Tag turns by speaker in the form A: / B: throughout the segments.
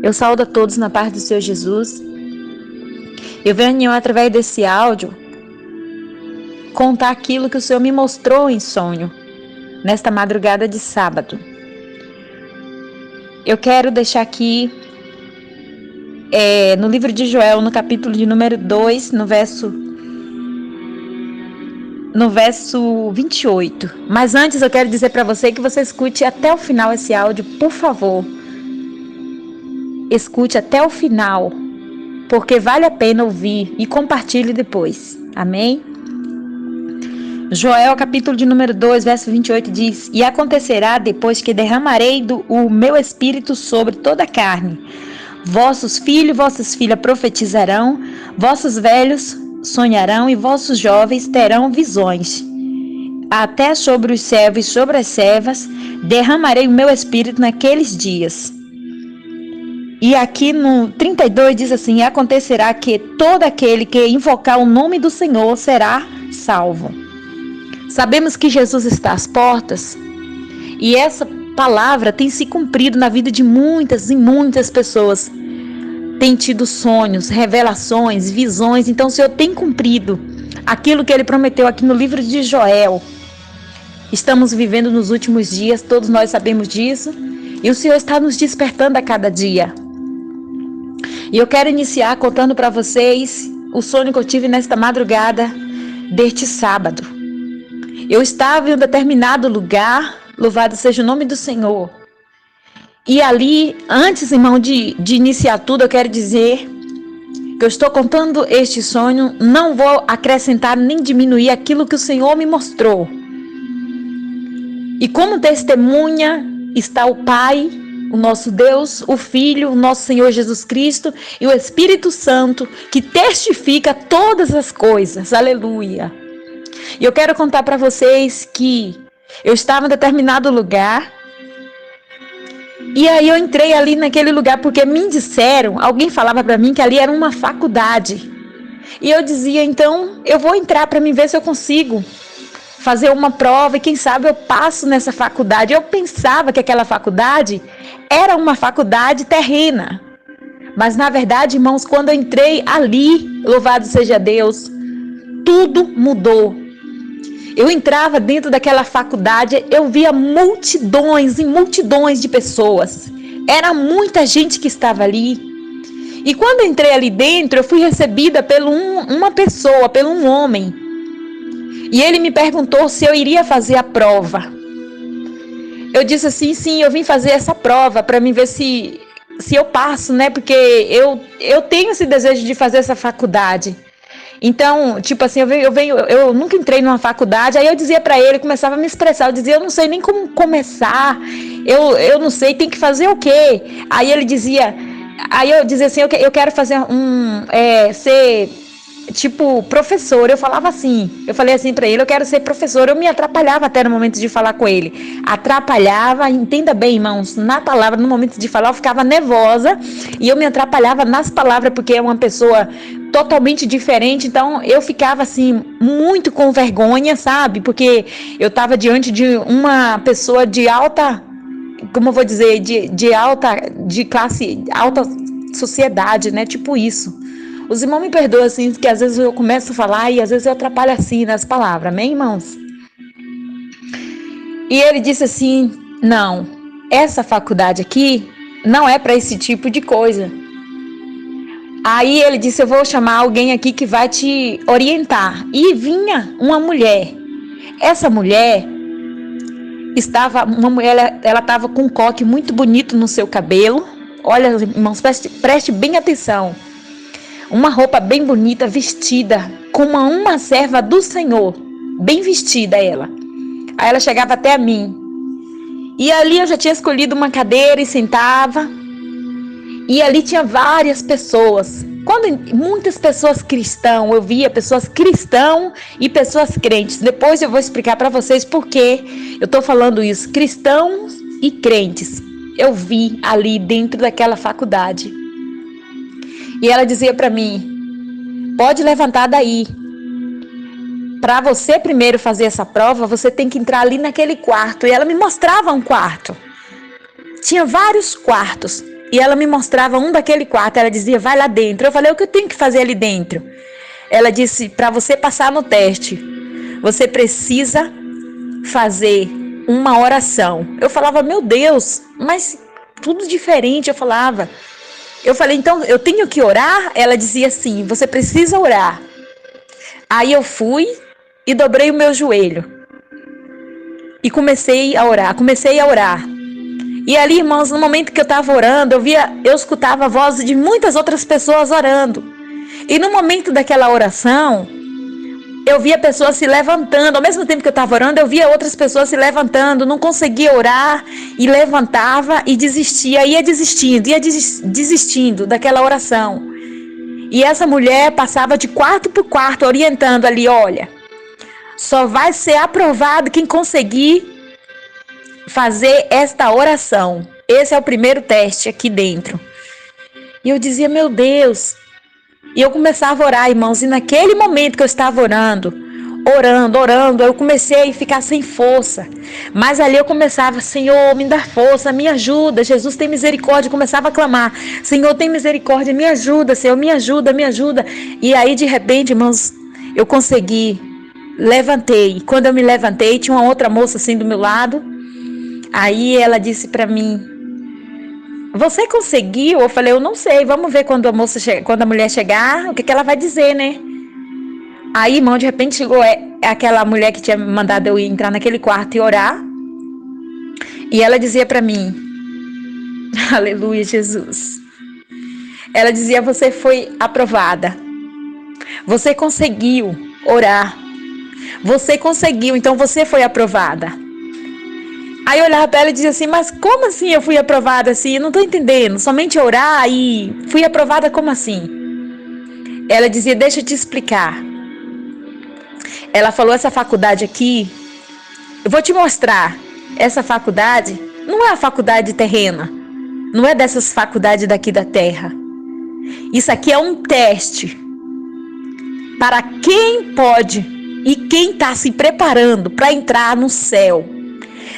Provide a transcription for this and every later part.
A: Eu saúdo a todos na paz do Senhor Jesus. Eu venho através desse áudio contar aquilo que o Senhor me mostrou em sonho, nesta madrugada de sábado. Eu quero deixar aqui no livro de Joel, no capítulo de número 2, no verso 28. Mas antes eu quero dizer para você que você escute até o final esse áudio, por favor. Escute até o final, porque vale a pena ouvir e compartilhe depois. Amém? Joel, capítulo de número 2, verso 28 diz: E acontecerá depois que derramarei o meu espírito sobre toda a carne. Vossos filhos e vossas filhas profetizarão, vossos velhos sonharão e vossos jovens terão visões. Até sobre os servos e sobre as servas derramarei o meu espírito naqueles dias. E aqui no 32 diz assim: E acontecerá que todo aquele que invocar o nome do Senhor será salvo. Sabemos que Jesus está às portas e essa palavra tem se cumprido na vida de muitas e muitas pessoas. Tem tido sonhos, revelações, visões. Então o Senhor tem cumprido aquilo que Ele prometeu aqui no livro de Joel. Estamos vivendo nos últimos dias, todos nós sabemos disso. E o Senhor está nos despertando a cada dia. E eu quero iniciar contando para vocês o sonho que eu tive nesta madrugada deste sábado. Eu estava em um determinado lugar, louvado seja o nome do Senhor. E ali, antes, irmão, de iniciar tudo, eu quero dizer que eu estou contando este sonho, não vou acrescentar nem diminuir aquilo que o Senhor me mostrou. E como testemunha está o Pai, o nosso Deus, o Filho, o nosso Senhor Jesus Cristo e o Espírito Santo, que testifica todas as coisas. Aleluia. E eu quero contar para vocês que eu estava em determinado lugar. E aí eu entrei ali naquele lugar porque me disseram, alguém falava para mim que ali era uma faculdade. E eu dizia, então eu vou entrar para me ver se eu consigo fazer uma prova e quem sabe eu passo nessa faculdade. Eu pensava que aquela faculdade era uma faculdade terrena. Mas na verdade, irmãos, quando eu entrei ali, louvado seja Deus, tudo mudou. Eu entrava dentro daquela faculdade, eu via multidões e multidões de pessoas. Era muita gente que estava ali. E quando eu entrei ali dentro, eu fui recebida por um homem. E ele me perguntou se eu iria fazer a prova. Eu disse assim, sim, eu vim fazer essa prova para me ver se eu passo, né? Porque eu tenho esse desejo de fazer essa faculdade. Então, tipo assim, eu nunca entrei numa faculdade, aí eu dizia pra ele, começava a me expressar, eu dizia, eu não sei nem como começar, eu não sei, tem que fazer o quê? Aí eu dizia assim, eu quero fazer ser, tipo, professor. Eu falei assim pra ele, eu quero ser professor. Eu me atrapalhava até no momento de falar com ele, atrapalhava, entenda bem, irmãos, na palavra, no momento de falar, eu ficava nervosa, e eu me atrapalhava nas palavras, porque é uma pessoa totalmente diferente, então eu ficava assim, muito com vergonha, sabe, porque eu estava diante de uma pessoa de alta, como eu vou dizer, de classe, alta sociedade, né, tipo isso. Os irmãos me perdoam assim, que às vezes eu começo a falar e às vezes eu atrapalho assim nas palavras, amém, irmãos? E ele disse assim, não, essa faculdade aqui não é para esse tipo de coisa. Aí ele disse, eu vou chamar alguém aqui que vai te orientar. E vinha uma mulher. Essa mulher ela estava com um coque muito bonito no seu cabelo. Olha, irmãos, preste bem atenção. Uma roupa bem bonita, vestida, como uma serva do Senhor. Bem vestida ela. Aí ela chegava até a mim. E ali eu já tinha escolhido uma cadeira e sentava. E ali tinha várias pessoas. Muitas pessoas cristãs, eu via pessoas cristãs e pessoas crentes. Depois eu vou explicar para vocês por que eu estou falando isso. Cristãos e crentes. Eu vi ali dentro daquela faculdade. E ela dizia para mim, pode levantar daí. Para você primeiro fazer essa prova, você tem que entrar ali naquele quarto. E ela me mostrava um quarto. Tinha vários quartos. E ela me mostrava um daquele quarto. Ela dizia, vai lá dentro. Eu falei, o que eu tenho que fazer ali dentro? Ela disse, para você passar no teste, você precisa fazer uma oração. Eu falava, meu Deus, mas tudo diferente. Eu falei, então eu tenho que orar? Ela dizia assim, você precisa orar. Aí eu fui e dobrei o meu joelho. E comecei a orar. E ali, irmãos, no momento que eu estava orando, eu escutava a voz de muitas outras pessoas orando. E no momento daquela oração, eu via pessoas se levantando. Ao mesmo tempo que eu estava orando, eu via outras pessoas se levantando. Não conseguia orar e levantava e desistia. Ia desistindo daquela oração. E essa mulher passava de quarto por quarto, orientando ali, olha, só vai ser aprovado quem conseguir fazer esta oração. Esse é o primeiro teste aqui dentro. E eu dizia, meu Deus. E eu começava a orar, irmãos. E naquele momento que eu estava orando, eu comecei a ficar sem força. Mas ali eu começava, Senhor, me dá força, me ajuda. Jesus tem misericórdia. Eu começava a clamar, Senhor, tem misericórdia, me ajuda, Senhor, me ajuda, me ajuda. E aí, de repente, irmãos, eu consegui. Levantei. Quando eu me levantei, tinha uma outra moça assim do meu lado. Aí ela disse para mim, você conseguiu? Eu falei, eu não sei, vamos ver quando a mulher chegar, o que ela vai dizer, né? Aí, irmão, de repente chegou aquela mulher que tinha mandado eu entrar naquele quarto e orar. E ela dizia para mim, aleluia, Jesus. Ela dizia, você foi aprovada. Você conseguiu orar. Você conseguiu, então você foi aprovada. Aí eu olhava para ela e dizia assim, mas como assim eu fui aprovada assim? Eu não estou entendendo, somente orar e fui aprovada como assim? Ela dizia, deixa eu te explicar. Ela falou, essa faculdade aqui, eu vou te mostrar. Essa faculdade não é a faculdade terrena, não é dessas faculdades daqui da terra. Isso aqui é um teste para quem pode e quem está se preparando para entrar no céu.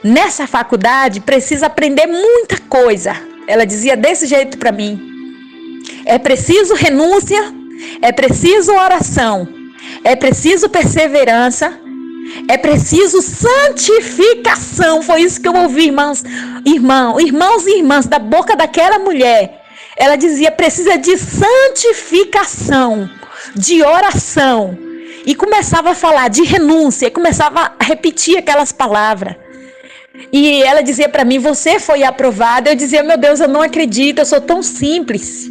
A: Nessa faculdade precisa aprender muita coisa. Ela dizia desse jeito para mim. É preciso renúncia, é preciso oração, é preciso perseverança, é preciso santificação. Foi isso que eu ouvi, irmãos e irmãs, da boca daquela mulher. Ela dizia, precisa de santificação, de oração. E começava a falar de renúncia, começava a repetir aquelas palavras. E ela dizia para mim, você foi aprovada. Eu dizia, meu Deus, eu não acredito, eu sou tão simples.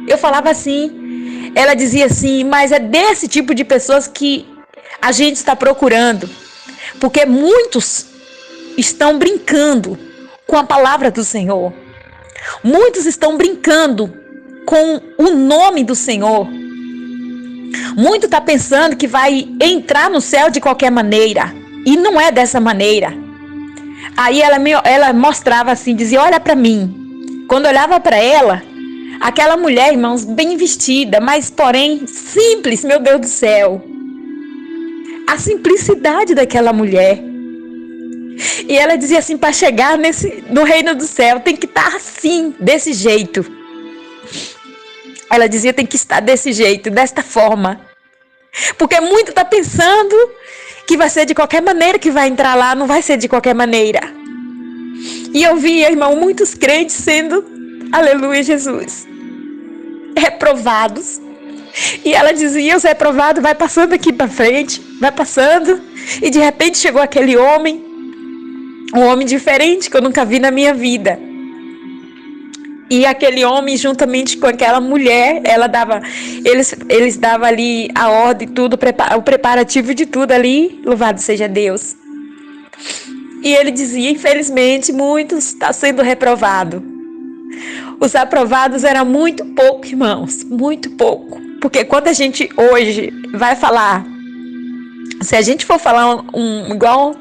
A: Eu falava assim. Ela dizia assim, mas é desse tipo de pessoas que a gente está procurando. Porque muitos estão brincando com a palavra do Senhor. Muitos estão brincando com o nome do Senhor. Muito está pensando que vai entrar no céu de qualquer maneira. E não é dessa maneira. Aí ela mostrava assim, dizia, olha para mim. Quando eu olhava para ela, aquela mulher, irmãos, bem vestida, mas porém simples, meu Deus do céu. A simplicidade daquela mulher. E ela dizia assim, para chegar no reino do céu, tem que estar assim, desse jeito. Ela dizia, tem que estar desse jeito, desta forma. Porque muito está pensando que vai ser de qualquer maneira que vai entrar lá, não vai ser de qualquer maneira. E eu via, irmão, muitos crentes sendo, aleluia, Jesus, reprovados. E ela dizia, os reprovados vai passando aqui para frente, vai passando. E de repente chegou aquele homem, um homem diferente que eu nunca vi na minha vida. E aquele homem, juntamente com aquela mulher, eles davam ali a ordem, tudo, o preparativo de tudo ali, louvado seja Deus. E ele dizia, infelizmente, muitos estão sendo reprovados. Os aprovados eram muito pouco, irmãos, muito pouco. Porque quando a gente hoje vai falar, se a gente for falar igual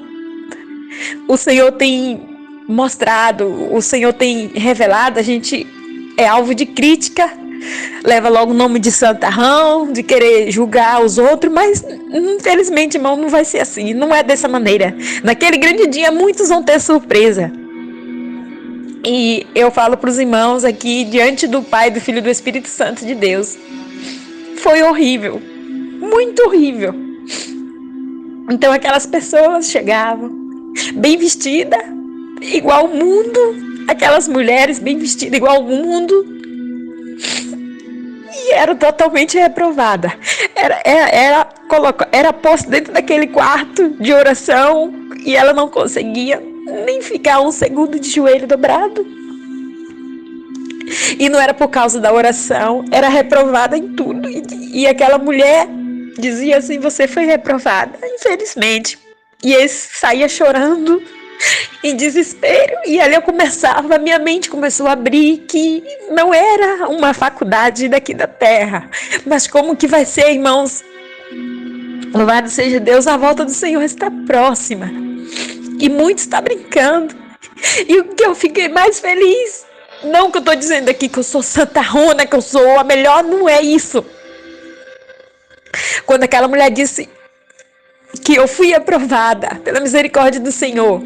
A: o Senhor tem mostrado, o Senhor tem revelado, a gente é alvo de crítica, leva logo o nome de santarrão, de querer julgar os outros, mas infelizmente, irmão, não vai ser assim, não é dessa maneira. Naquele grande dia muitos vão ter surpresa. E eu falo para os irmãos aqui, diante do Pai, do Filho e do Espírito Santo de Deus, foi horrível, muito horrível. Então aquelas pessoas chegavam bem vestidas, igual o mundo, aquelas mulheres bem vestidas igual o mundo, e era totalmente reprovada. Era posto dentro daquele quarto de oração e ela não conseguia nem ficar um segundo de joelho dobrado. E não era por causa da oração, era reprovada em tudo. E aquela mulher dizia assim: você foi reprovada, infelizmente. E ele saía chorando em desespero. E ali minha mente começou a abrir que não era uma faculdade daqui da terra, mas como que vai ser, irmãos? Louvado seja Deus, a volta do Senhor está próxima. E muito está brincando. E o que eu fiquei mais feliz, não que eu estou dizendo aqui que eu sou santarrona, que eu sou a melhor, não é isso. Quando aquela mulher disse que eu fui aprovada pela misericórdia do Senhor,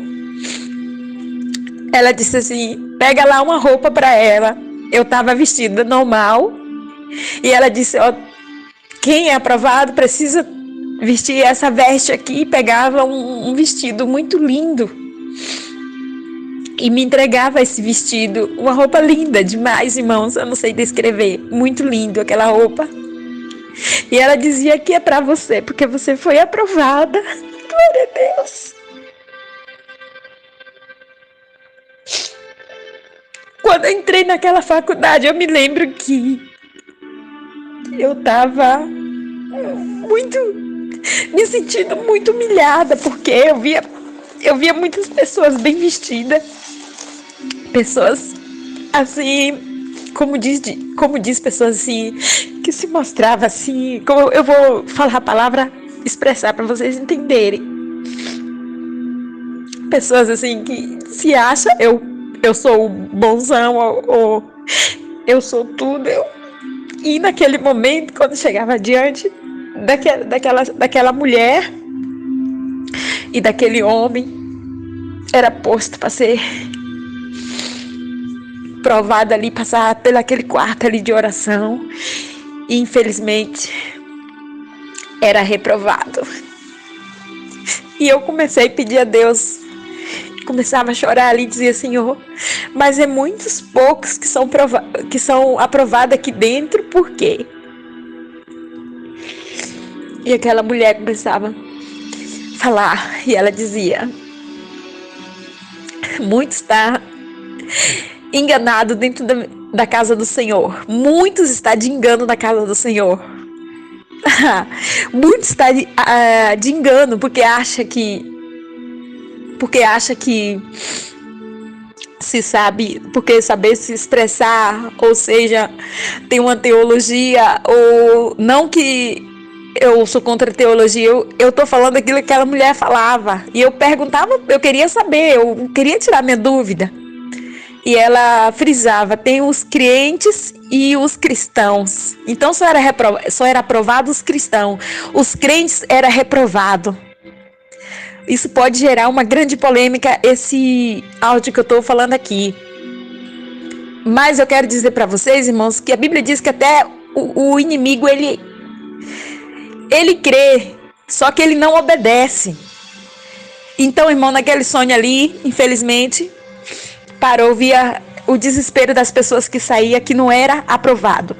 A: ela disse assim: pega lá uma roupa para ela. Eu estava vestida normal e ela disse: ó, quem é aprovado precisa vestir essa veste aqui. E pegava um vestido muito lindo e me entregava esse vestido, uma roupa linda demais, irmãos, eu não sei descrever, muito lindo aquela roupa. E ela dizia que é para você, porque você foi aprovada. Glória a Deus. Quando eu entrei naquela faculdade, eu me lembro que eu estava me sentindo muito humilhada, porque eu via muitas pessoas bem vestidas, pessoas assim, como diz pessoas assim, que se mostrava assim, como eu vou falar a palavra, expressar para vocês entenderem. Pessoas assim que se acham, eu sou o bonzão, ou eu sou tudo. E naquele momento, quando chegava diante daquela mulher e daquele homem, era posto para ser provado ali, passar pelo aquele quarto ali de oração, e infelizmente era reprovado. E eu comecei a pedir a Deus, começava a chorar ali e dizia: Senhor, mas é muitos poucos que são aprovados aqui dentro, por quê? E aquela mulher começava a falar, e ela dizia: muitos estão enganados dentro da casa do Senhor. Muitos estão de engano na casa do Senhor. Muitos estão de engano porque acha que se sabe, porque saber se expressar, ou seja, tem uma teologia, ou não que eu sou contra a teologia, eu tô falando aquilo que aquela mulher falava, e eu perguntava, eu queria saber, eu queria tirar minha dúvida, e ela frisava: tem os crentes e os cristãos. Então só era aprovado os cristãos, os crentes era reprovado. Isso pode gerar uma grande polêmica, esse áudio que eu estou falando aqui. Mas eu quero dizer para vocês, irmãos, que a Bíblia diz que até o inimigo, ele crê, só que ele não obedece. Então, irmão, naquele sonho ali, infelizmente, parou, via o desespero das pessoas que saía, que não era aprovado.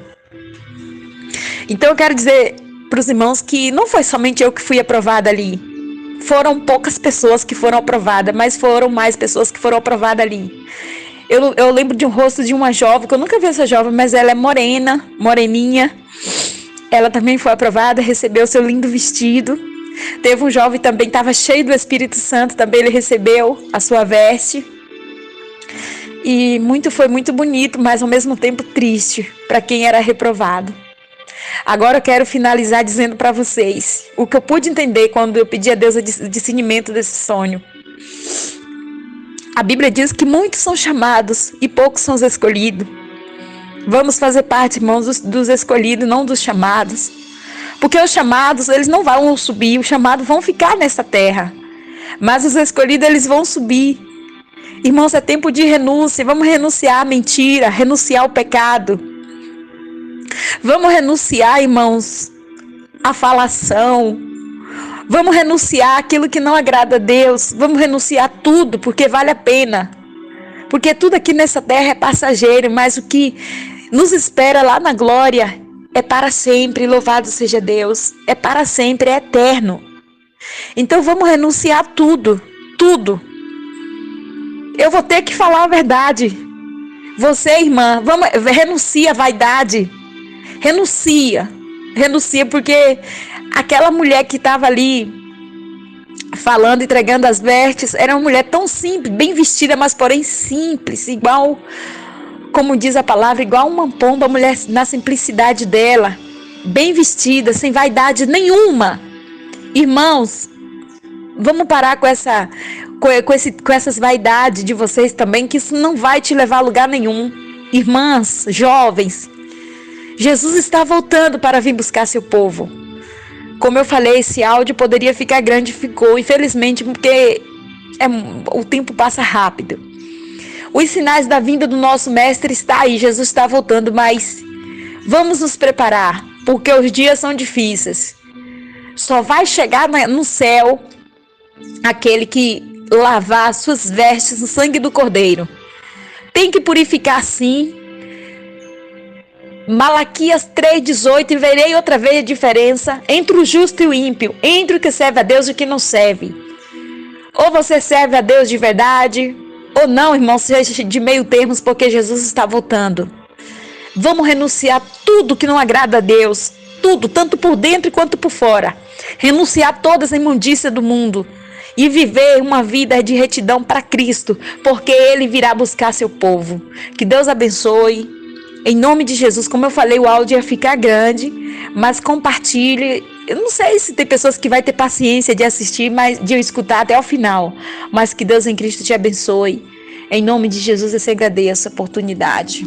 A: Então eu quero dizer para os irmãos que não foi somente eu que fui aprovada ali. Foram poucas pessoas que foram aprovadas, mas foram mais pessoas que foram aprovadas ali. Eu lembro de um rosto de uma jovem, que eu nunca vi essa jovem, mas ela é moreninha. Ela também foi aprovada, recebeu seu lindo vestido. Teve um jovem também, estava cheio do Espírito Santo, também ele recebeu a sua veste. E foi muito bonito, mas ao mesmo tempo triste para quem era reprovado. Agora eu quero finalizar dizendo para vocês o que eu pude entender quando eu pedi a Deus o discernimento desse sonho. A Bíblia diz que muitos são chamados e poucos são os escolhidos. Vamos fazer parte, irmãos, dos escolhidos, não dos chamados. Porque os chamados, eles não vão subir, os chamados vão ficar nessa terra. Mas os escolhidos, eles vão subir. Irmãos, é tempo de renúncia. Vamos renunciar à mentira, renunciar ao pecado. Vamos renunciar, irmãos, à falação. Vamos renunciar àquilo que não agrada a Deus. Vamos renunciar a tudo, porque vale a pena. Porque tudo aqui nessa terra é passageiro, mas o que nos espera lá na glória é para sempre. Louvado seja Deus. É para sempre, é eterno. Então vamos renunciar a tudo, tudo. Eu vou ter que falar a verdade. Você, irmã, renuncia à vaidade. Renuncia, porque aquela mulher que estava ali falando, entregando as vestes, era uma mulher tão simples, bem vestida, mas porém simples, igual, como diz a palavra, igual uma pomba, a mulher na simplicidade dela, bem vestida, sem vaidade nenhuma. Irmãos, vamos parar com essas vaidades de vocês também, que isso não vai te levar a lugar nenhum. Irmãs, jovens, Jesus está voltando para vir buscar seu povo. Como eu falei, esse áudio poderia ficar grande, ficou, infelizmente, porque o tempo passa rápido. Os sinais da vinda do nosso mestre está aí, Jesus está voltando, mas vamos nos preparar, porque os dias são difíceis. Só vai chegar no céu aquele que lavar suas vestes no sangue do Cordeiro. Tem que purificar sim. Malaquias 3,18, e verei outra vez a diferença entre o justo e o ímpio, entre o que serve a Deus e o que não serve. Ou você serve a Deus de verdade, ou não, irmão, seja de meio termos, porque Jesus está voltando. Vamos renunciar tudo que não agrada a Deus, tudo, tanto por dentro quanto por fora. Renunciar todas as imundícias do mundo e viver uma vida de retidão para Cristo, porque Ele virá buscar seu povo. Que Deus abençoe. Em nome de Jesus, como eu falei, o áudio ia ficar grande, mas compartilhe. Eu não sei se tem pessoas que vai ter paciência de assistir, mas de eu escutar até o final. Mas que Deus em Cristo te abençoe. Em nome de Jesus, eu te agradeço a oportunidade.